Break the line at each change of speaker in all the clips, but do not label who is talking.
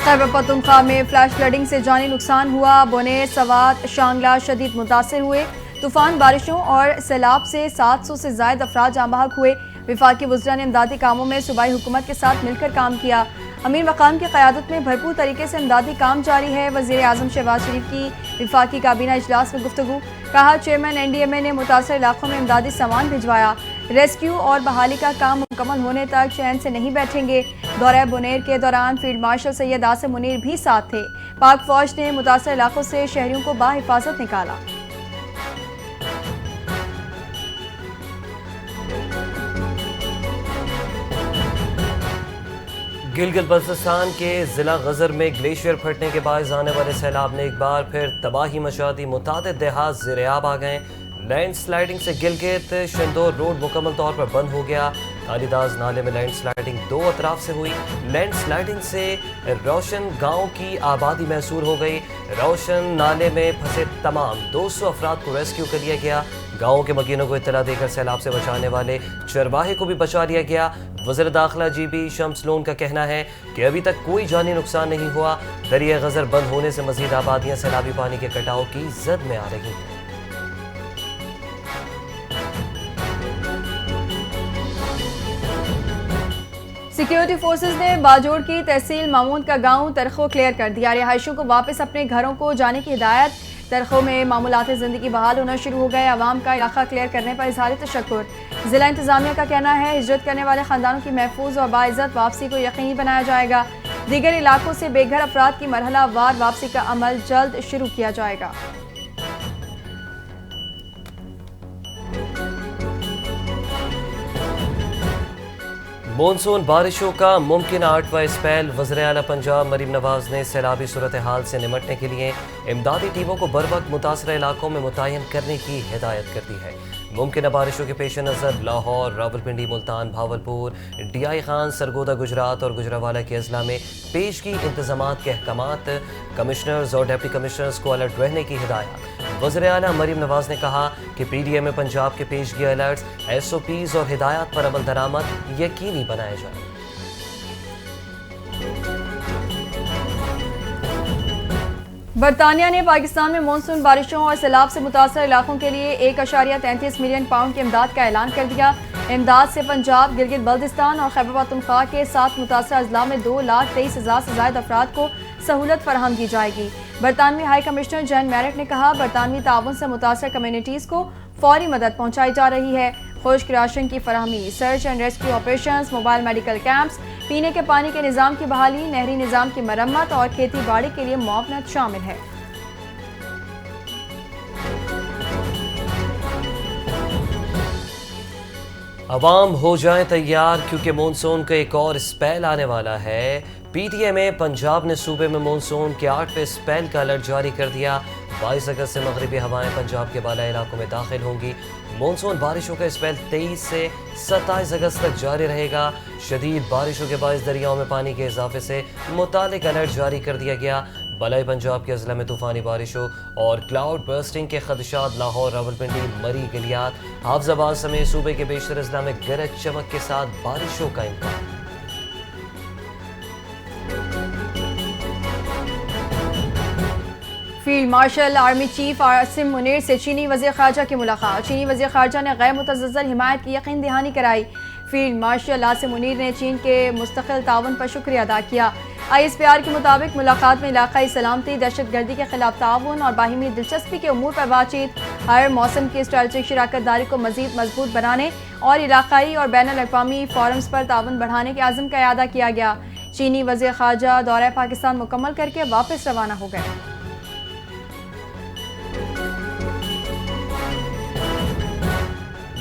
خیبر پختونخوا میں flash fielding سے جانی نقصان ہوا، بونیر، سوات، شانگلہ شدید متاثر ہوئے۔ طوفان بارشوں اور سیلاب سے 700 سے زائد افراد جاں بحق ہوئے۔ وفاقی وزراء نے امدادی کاموں میں صوبائی حکومت کے ساتھ مل کر کام کیا۔ امیر مقام کی قیادت میں بھرپور طریقے سے امدادی کام جاری ہے۔ وزیر اعظم شہباز شریف کی وفاقی کابینہ اجلاس میں گفتگو، کہا چیئرمین NDMA نے متاثرہ علاقوں میں امدادی سامان بھجوایا۔ ریسکیو اور بحالی کا کام مکمل ہونے تک چین سے نہیں بیٹھیں گے۔ دورہ بونیر کے دوران فیلڈ مارشل سید آصم منیر بھی ساتھ تھے۔ پاک فوج نے متاثرہ علاقوں سے شہریوں کو بحفاظت نکالا۔
گلگت بلتستان کے ضلع غزر میں گلیشیئر پھٹنے کے باعث آنے والے سیلاب نے ایک بار پھر تباہی مچا دی۔ متعدد دیہات زیر آب آ گئے۔ لینڈ سلائیڈنگ سے گلگت شندور روڈ مکمل طور پر بند ہو گیا۔ تالیداز نالے میں لینڈ سلائیڈنگ دو اطراف سے ہوئی۔ لینڈ سلائیڈنگ سے روشن گاؤں کی آبادی محصور ہو گئی۔ روشن نالے میں پھنسے تمام 200 افراد کو ریسکیو کر لیا گیا۔ گاؤں کے مکینوں کو اطلاع دے کر سیلاب سے بچانے والے چرواہے کو بھی بچا لیا گیا۔ وزیر داخلہ GB شمس لون کا کہنا ہے کہ ابھی تک کوئی جانی نقصان نہیں ہوا۔ دریا غزر بند ہونے سے مزید آبادیاں سیلابی پانی کے کٹاؤ کی زد میں آ رہی ہیں۔
سیکیورٹی فورسز نے باجوڑ کی تحصیل مامون کا گاؤں ترخو کلیئر کر دیا۔ رہائشیوں کو واپس اپنے گھروں کو جانے کی ہدایت۔ ترخو میں معمولات زندگی بحال ہونا شروع ہو گئے۔ عوام کا علاقہ کلیئر کرنے پر اظہار تشکر۔ ضلع انتظامیہ کا کہنا ہے ہجرت کرنے والے خاندانوں کی محفوظ اور باعزت واپسی کو یقینی بنایا جائے گا۔ دیگر علاقوں سے بے گھر افراد کی مرحلہ وار واپسی کا عمل جلد شروع کیا جائے گا۔
مونسون بارشوں کا ممکنہ 8واں اسپیل۔ وزیر اعلیٰ پنجاب مریم نواز نے سیلابی صورتحال سے نمٹنے کے لیے امدادی ٹیموں کو بروقت متاثرہ علاقوں میں متعین کرنے کی ہدایت کر دی ہے۔ ممکنہ بارشوں کے پیش نظر لاہور، راولپنڈی، ملتان، بھاولپور، DI خان، سرگودا گجرات اور گجرانوالہ کے اضلاع میں پیشگی انتظامات کے احکامات۔ کمشنرز اور ڈپٹی کمشنرز کو الرٹ رہنے کی ہدایت۔ وزیر اعلیٰ مریم نواز نے کہا کہ PDMA پنجاب کے پیشگی الرٹس، SOPs اور ہدایات پر عمل درآمد یقینی بنایا جائے۔
برطانیہ نے پاکستان میں مونسون بارشوں اور سیلاب سے متاثرہ علاقوں کے لیے 1.33 ملین پاؤنڈ کی امداد کا اعلان کر دیا۔ امداد سے پنجاب، گلگت بلتستان اور خیبر پختونخوا کے 7 متاثرہ اضلاع میں 2,23,000 سے زائد افراد کو سہولت فراہم کی جائے گی۔ برطانوی ہائی کمشنر جین میرٹ نے کہا برطانوی تعاون سے متاثرہ کمیونٹیز کو فوری مدد پہنچائی جا رہی ہے۔ خشک راشن کی فراہمی، search and rescue operations, mobile medical camps, پینے کے پانی کے نظام کی بحالی، نہری نظام کی مرمت اور کھیتی باڑی کے لیے معاونت شامل ہے۔
عوام ہو جائیں تیار کیونکہ مونسون کا ایک اور اسپیل آنے والا ہے۔ PDMA پنجاب نے صوبے میں مونسون کے 8ویں اسپیل کا الرٹ جاری کر دیا۔ 22 اگست سے مغربی ہوائیں پنجاب کے بالائی علاقوں میں داخل ہوں گی۔ مونسون بارشوں کا اسپیل 23 سے 27 اگست تک جاری رہے گا۔ شدید بارشوں کے باعث دریاؤں میں پانی کے اضافے سے متعلق الرٹ جاری کر دیا گیا۔ بالائی پنجاب کے اضلاع میں طوفانی بارشوں اور کلاؤڈ برسٹنگ کے خدشات۔ لاہور، راولپنڈی، مری، گلیات، حافظ آباد سمیت صوبے کے بیشتر اضلاع میں گرج چمک کے ساتھ بارشوں کا امکان۔
Field marshal army chief Asim Munir سے چینی وزیر خارجہ کی ملاقات۔ چینی وزیر خارجہ نے غیر متزلزل حمایت کی یقین دہانی کرائی۔ فیلڈ مارشل آصم منیر نے چین کے مستقل تعاون پر شکریہ ادا کیا۔ ISPR کے مطابق ملاقات میں علاقائی سلامتی، دہشت گردی کے خلاف تعاون اور باہمی دلچسپی کے امور پر بات چیت۔ ہر موسم کی اسٹریٹجک شراکت داری کو مزید مضبوط بنانے اور علاقائی اور بین الاقوامی فورمز پر تعاون بڑھانے کے عزم کا اعادہ کیا گیا۔ چینی وزیر خارجہ دورہ پاکستان مکمل کر کے واپس روانہ ہو گئے۔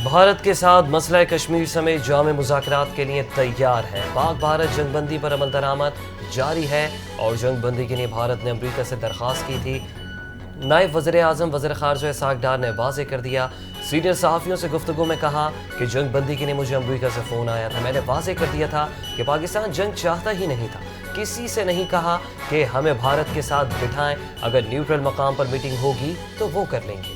بھارت کے ساتھ مسئلہ کشمیر سمیت جامع مذاکرات کے لیے تیار ہے۔ پاک بھارت جنگ بندی پر عمل درآمد جاری ہے اور جنگ بندی کے لیے بھارت نے امریکہ سے درخواست کی تھی۔ نائب وزیر اعظم وزیر خارجہ اسحاق ڈار نے واضح کر دیا۔ سینئر صحافیوں سے گفتگو میں کہا کہ جنگ بندی کے لیے مجھے امریکہ سے فون آیا تھا۔ میں نے واضح کر دیا تھا کہ پاکستان جنگ چاہتا ہی نہیں تھا۔ کسی سے نہیں کہا کہ ہمیں بھارت کے ساتھ بٹھائیں، اگر نیوٹرل مقام پر میٹنگ ہوگی تو وہ کر لیں گے۔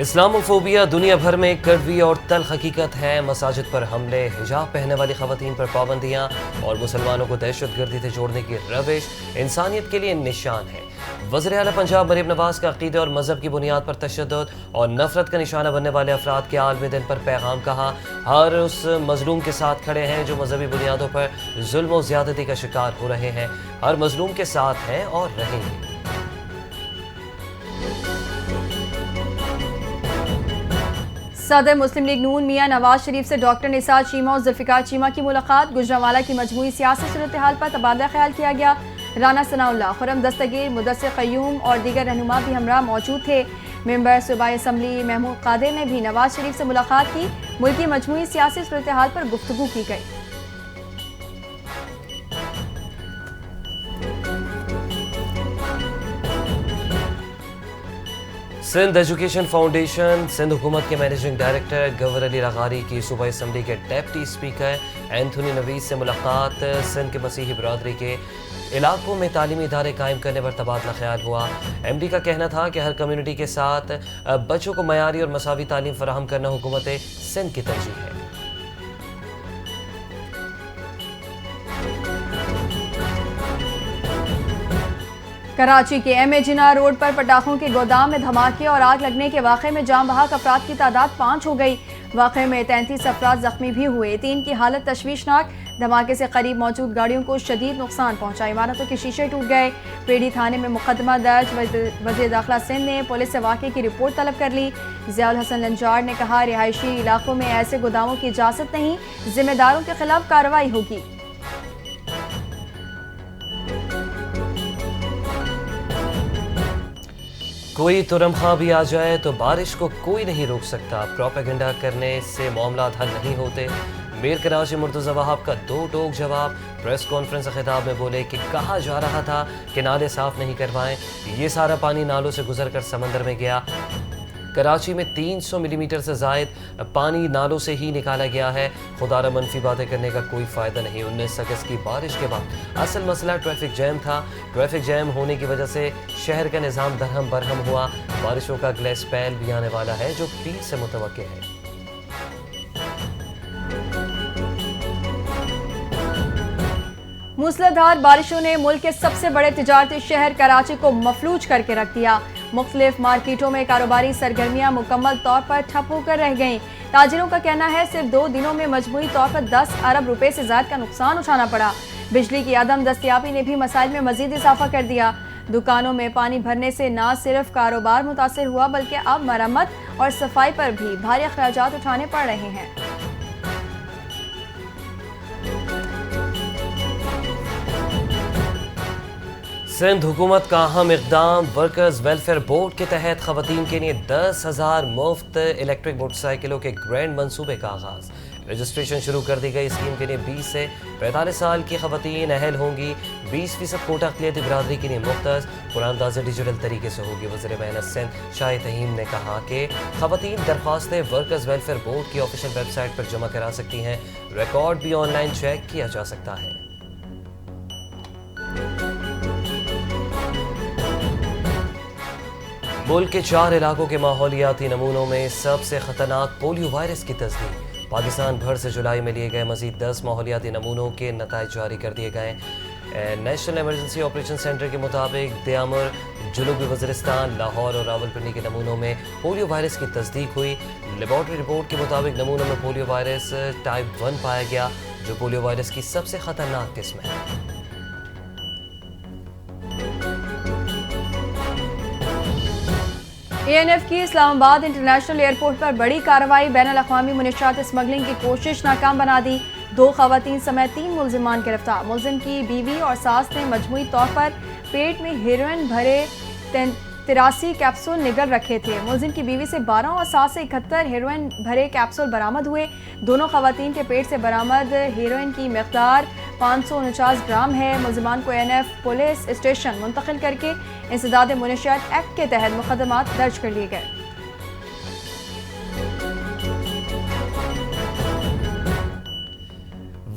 اسلاموفوبیا دنیا بھر میں ایک کڑوی اور تلخ حقیقت ہے۔ مساجد پر حملے، حجاب پہننے والی خواتین پر پابندیاں اور مسلمانوں کو دہشت گردی سے جوڑنے کی روش انسانیت کے لیے نشان ہے۔ وزیر اعلیٰ پنجاب مریم نواز کا عقیدے اور مذہب کی بنیاد پر تشدد اور نفرت کا نشانہ بننے والے افراد کے عالمی دن پر پیغام کہا۔ ہر اس مظلوم کے ساتھ کھڑے ہیں جو مذہبی بنیادوں پر ظلم و زیادتی کا شکار ہو رہے ہیں، ہر مظلوم کے ساتھ ہیں اور رہیں گے۔
صدر مسلم لیگ نون میاں نواز شریف سے ڈاکٹر نثار چیمہ اور ذوالفقار چیمہ کی ملاقات۔ گوجرانوالہ کی مجموعی سیاسی صورتحال پر تبادلہ خیال کیا گیا۔ رانا ثناء اللہ، خرم دستگیر، مدثر قیوم اور دیگر رہنما بھی ہمراہ موجود تھے۔ ممبر صوبائی اسمبلی محمود قادر نے بھی نواز شریف سے ملاقات کی۔ ملکی مجموعی سیاسی صورتحال پر گفتگو کی گئی۔
سندھ ایجوکیشن فاؤنڈیشن سندھ حکومت کے منیجنگ ڈائریکٹر گور علی لغاری کی صوبائی اسمبلی کے ڈیپٹی اسپیکر اینتھونی نویز سے ملاقات۔ سندھ کے مسیحی برادری کے علاقوں میں تعلیمی ادارے قائم کرنے پر تبادلہ خیال ہوا۔ ایم ڈی کا کہنا تھا کہ ہر کمیونٹی کے ساتھ بچوں کو معیاری اور مساوی تعلیم فراہم کرنا حکومت سندھ کی ترجیح ہے۔
کراچی کے ایم اے جناح روڈ پر پٹاخوں کے گودام میں دھماکے اور آگ لگنے کے واقعے میں جاں بحق افراد کی تعداد 5 ہو گئی۔ واقعے میں 33 افراد زخمی بھی ہوئے، 3 کی حالت تشویشناک۔ دھماکے سے قریب موجود گاڑیوں کو شدید نقصان پہنچا، عمارتوں کے شیشے ٹوٹ گئے۔ پیڑی تھانے میں مقدمہ درج، وزیر داخلہ سندھ نے پولیس سے واقعے کی رپورٹ طلب کر لی۔ ضیاء الحسن لنجار نے کہا رہائشی علاقوں میں ایسے گوداموں کی اجازت نہیں، ذمہ داروں کے خلاف کارروائی ہوگی۔
کوئی ترم خواہ بھی آ جائے تو بارش کو کوئی نہیں روک سکتا، پروپیگنڈا کرنے سے معاملات حل نہیں ہوتے۔ میر کراچی مرتضی وہاب کا دو ٹوک جواب۔ پریس کانفرنس سے خطاب میں بولے کہ کہا جا رہا تھا کہ نالے صاف نہیں کروائیں، یہ سارا پانی نالوں سے گزر کر سمندر میں گیا۔ کراچی میں 300 ملی میٹر سے زائد پانی نالوں سے ہی نکالا گیا ہے۔ خدا را منفی باتیں کرنے کا کوئی فائدہ نہیں۔ 19 اگست کی بارش کے بعد اصل مسئلہ ٹریفک جیم تھا۔ ٹریفک جیم ہونے کی وجہ سے شہر کا نظام درہم برہم ہوا۔ بارشوں کا اگلا اسپیل بھی آنے والا ہے جو پیر سے متوقع ہے۔
موسلادھار بارشوں نے ملک کے سب سے بڑے تجارتی شہر کراچی کو مفلوج کر کے رکھ دیا۔ مختلف مارکیٹوں میں کاروباری سرگرمیاں مکمل طور پر ٹھپ ہو کر رہ گئیں۔ تاجروں کا کہنا ہے صرف 2 دنوں میں مجموعی طور پر 10 ارب روپے سے زائد کا نقصان اٹھانا پڑا۔ بجلی کی عدم دستیابی نے بھی مسائل میں مزید اضافہ کر دیا۔ دکانوں میں پانی بھرنے سے نہ صرف کاروبار متاثر ہوا بلکہ اب مرمت اور صفائی پر بھی بھاری اخراجات اٹھانے پڑ رہے ہیں۔
سندھ حکومت کا اہم اقدام، ورکرز ویلفیئر بورڈ کے تحت خواتین کے لیے 10,000 مفت الیکٹرک موٹر سائیکلوں کے گرینڈ منصوبے کا آغاز۔ رجسٹریشن شروع کر دی گئی۔ اسکیم کے لیے 20 سے 45 سال کی خواتین اہل ہوں گی۔ 20% کوٹہ اقلیتی برادری کے لیے مختص۔ قرآن اندازی ڈیجیٹل طریقے سے ہوگی۔ وزیر محنت سندھ شاہ تہیم نے کہا کہ خواتین درخواستیں ورکرز ویلفیئر بورڈ کی آفیشیل ویب سائٹ پر جمع کرا سکتی ہیں۔ ریکارڈ بھی آن لائن چیک کیا جا سکتا ہے۔ ملک کے 4 علاقوں کے ماحولیاتی نمونوں میں سب سے خطرناک پولیو وائرس کی تصدیق۔ پاکستان بھر سے جولائی میں لیے گئے مزید 10 ماحولیاتی نمونوں کے نتائج جاری کر دیے گئے۔ نیشنل ایمرجنسی آپریشن سینٹر کے مطابق دیامر، جنوبی وزیرستان، لاہور اور راولپنڈی کے نمونوں میں پولیو وائرس کی تصدیق ہوئی۔ لیبارٹری رپورٹ کے مطابق نمونوں میں پولیو وائرس ٹائپ 1 پایا گیا، جو پولیو وائرس کی سب سے خطرناک قسم ہے۔
ANF کی اسلام آباد انٹرنیشنل ایئرپورٹ پر بڑی کارروائی، بین الاقوامی منشیات اسمگلنگ کی کوشش ناکام بنا دی۔ 2 خواتین سمیت 3 ملزمان گرفتار۔ ملزم کی بیوی اور ساس نے مجموعی طور پر پیٹ میں ہیروئن بھرے 83 کیپسول نگل رکھے تھے۔ ملزم کی بیوی سے 12 اور ساس سے 71 ہیروئن بھرے کیپسول برآمد ہوئے۔ دونوں خواتین کے پیٹ سے برآمد ہیروئن کی مقدار 549 گرام ہے۔ ملزمان کو ANF پولیس اسٹیشن منتقل کر کے انسداد منشیات ایکٹ کے تحت مقدمات درج کر لیے گئے۔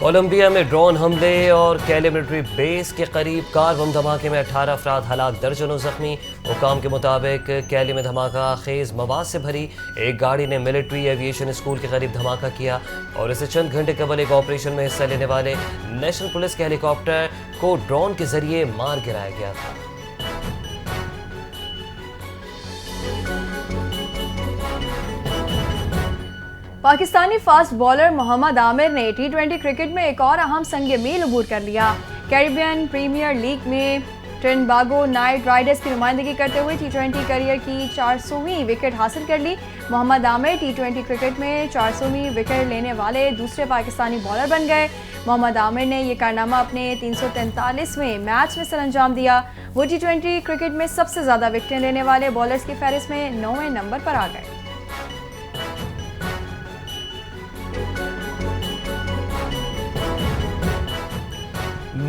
کولمبیا میں ڈرون حملے اور کیلی ملٹری بیس کے قریب کار بم دھماکے میں 18 افراد ہلاک، درجنوں زخمی۔ حکام کے مطابق کیلی میں دھماکہ خیز مواد سے بھری ایک گاڑی نے ملٹری ایویشن اسکول کے قریب دھماکہ کیا اور اسے چند گھنٹے قبل ایک آپریشن میں حصہ لینے والے نیشنل پولیس کے ہیلی کاپٹر کو ڈرون کے ذریعے مار گرایا گیا تھا۔
پاکستانی فاسٹ بالر محمد عامر نے ٹی20 کرکٹ میں ایک اور اہم سنگ میل عبور کر لیا۔ کیریبین پریمیئر لیگ میں ٹرنباگو نائٹ رائڈرز کی نمائندگی کرتے ہوئے ٹی20 کیریئر کی 400ویں وکٹ حاصل کر لی۔ محمد عامر ٹی20 کرکٹ میں 400ویں وکٹ لینے والے دوسرے پاکستانی بالر بن گئے۔ محمد عامر نے یہ کارنامہ اپنے 343ویں میچ میں سر انجام دیا۔ وہ ٹی20 کرکٹ میں سب سے زیادہ وکٹیں لینے والے بالرز کی فہرست میں 9ویں نمبر پر آ گئے۔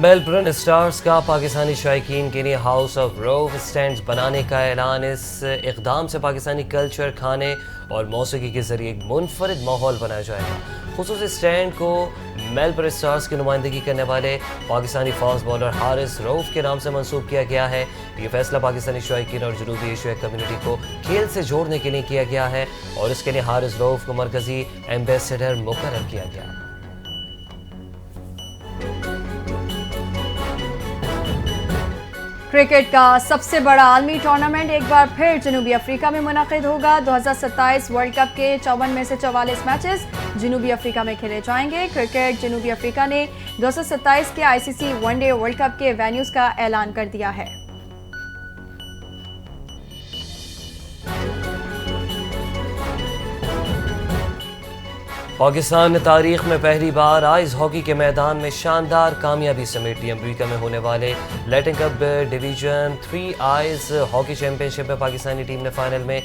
میلبرن اسٹارز کا پاکستانی شائقین کے لیے ہاؤس آف روف اسٹینڈز بنانے کا اعلان۔ اس اقدام سے پاکستانی کلچر، کھانے اور موسیقی کے ذریعے ایک منفرد ماحول بنایا جائے گا۔ خصوصی اسٹینڈ کو میلبرن اسٹارز کی نمائندگی کرنے والے پاکستانی فاسٹ بالر حارث روف کے نام سے منسوب کیا گیا ہے۔ یہ فیصلہ پاکستانی شائقین اور جنوبی ایشیا کمیونٹی کو کھیل سے جوڑنے کے لیے کیا گیا ہے اور اس کے لیے حارث روف کو مرکزی ایمبیسڈر مقرر کیا گیا ہے۔
کرکٹ کا سب سے بڑا عالمی ٹورنامنٹ ایک بار پھر جنوبی افریقہ میں منعقد ہوگا۔ 2027 ورلڈ کپ کے 54 میں سے 44 میچز جنوبی افریقہ میں کھیلے جائیں گے۔ کرکٹ جنوبی افریقہ نے 2027 کے ICC one day world cup کے وینیوز کا اعلان کر دیا ہے۔
پاکستان نے تاریخ میں پہلی بار آئس ہاکی کے میدان میں شاندار کامیابی سمیٹ لی۔ امریکہ میں ہونے والے Latin cup division 3 ice hockey champion میں پاکستانی ٹیم نے فائنل میں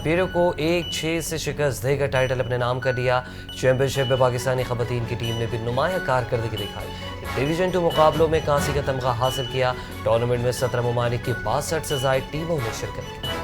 پیرو کو 1-6 سے شکست دے کر ٹائٹل اپنے نام کر لیا۔ چیمپئن شپ میں پاکستانی خواتین کی ٹیم نے بھی نمایاں کارکردگی دکھائی، ڈویژن 2 مقابلوں میں کانسی کا تمغہ حاصل کیا۔ ٹورنامنٹ میں 17 ممالک کی 62 سے زائد ٹیموں نے شرکت کی۔